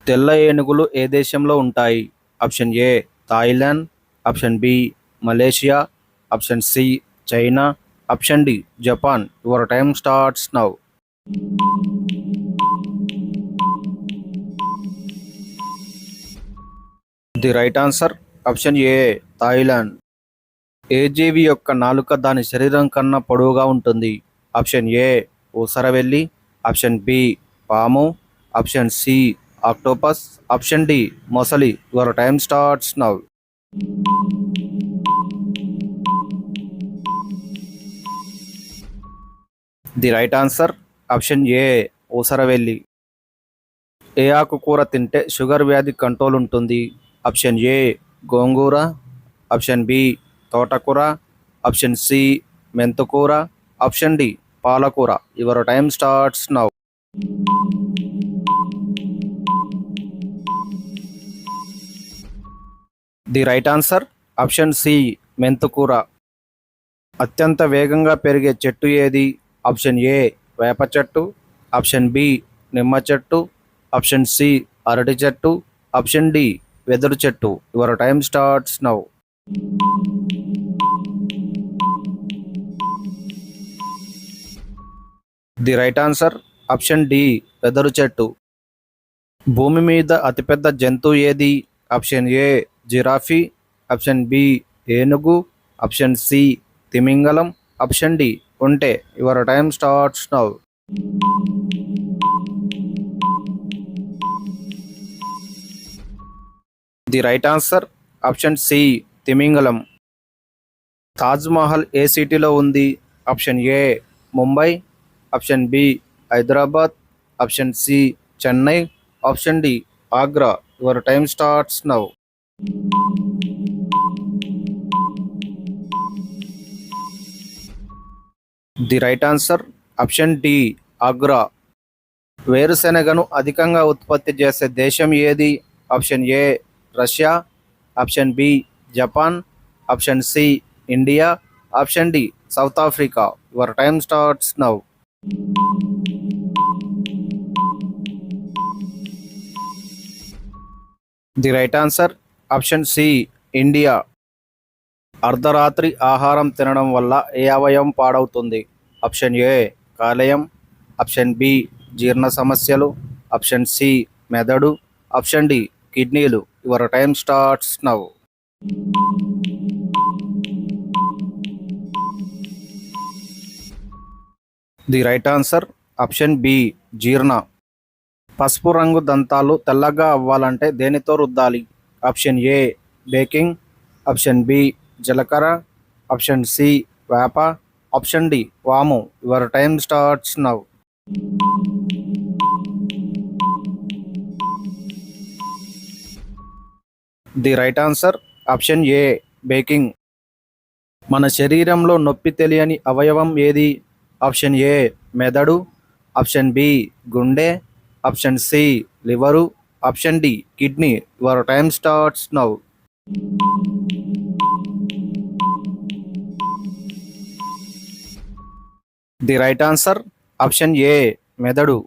తెల్ల ఏనుగులు ఏ దేశంలో ఉంటాయి? Option A Thailand, option B Malaysia, option C China, option D Japan. Your time starts now. The right answer option A Thailand. ఏ జీవి యొక్క నాలుక దాని శరీరం కన్నా పొడవుగా ఉంటుంది? ఆప్షన్ ఏ ఊసరవెల్లి, ఆప్షన్ బి పాము, option C octopus, option D మొసలి. Your time starts now. The right answer option A ఊసరవెల్లి. ఏ ఆకుకూర తింటే షుగర్ వ్యాధి కంట్రోల్ ఉంటుంది? ఆప్షన్ ఏ గోంగూర, ఆప్షన్ బి తోటకూర, ఆప్షన్ సి మెంతుకూర, ఆప్షన్ డి పాలకూర. Your time starts now. The right answer option C మెంతుకూర. అత్యంత వేగంగా పెరిగే చెట్టు ఏది? ఆప్షన్ ఏ వేప చెట్టు, ఆప్షన్ బి నిమ్మ చెట్టు, ఆప్షన్ సి అరటి చెట్టు, ఆప్షన్ డి వెదురు చెట్టు. Your time starts now. The right answer option D వెదురు చెట్టు. భూమి మీద అతిపెద్ద జంతువు ఏది? Option A giraffe, option B ఏనుగు, ఆప్షన్ సి తిమింగలం, ఆప్షన్ డి ఒంటె. Your time starts now. The right answer option C తిమింగలం. తాజ్ మహల్ ఏ సిటీలో ఉంది? Option A Mumbai, option B Hyderabad, option C Chennai, option D Agra. Your time starts now. The right answer option D Agra. వేరుశెనగను అధికంగా ఉత్పత్తి చేసే దేశం ఏది? Option A Russia, option B Japan, option C India, option D south Africa. Your time starts now. The right answer option C India. అర్ధరాత్రి ఆహారం తినడం వల్ల ఏ అవయవం పాడవుతుంది? ఆప్షన్ ఏ కాలేయం, ఆప్షన్ బి జీర్ణ సమస్యలు, ఆప్షన్ సి మెదడు, ఆప్షన్ డి కిడ్నీలు. Your time starts now. The right answer option B జీర్ణ. పసుపు రంగు దంతాలు తెల్లగా అవ్వాలంటే దేనితో రుద్దాలి? Option A baking, option B జీలకర్ర, ఆప్షన్ సి వేప, ఆప్షన్ డి వాము. Your time starts now. The right answer option A baking. మన శరీరంలో నొప్పి తెలియని అవయవం ఏది? ఆప్షన్ ఏ మెదడు, ఆప్షన్ బి గుండె, option C liver, option D kidney. Your time starts now. The right answer option A మెదడు.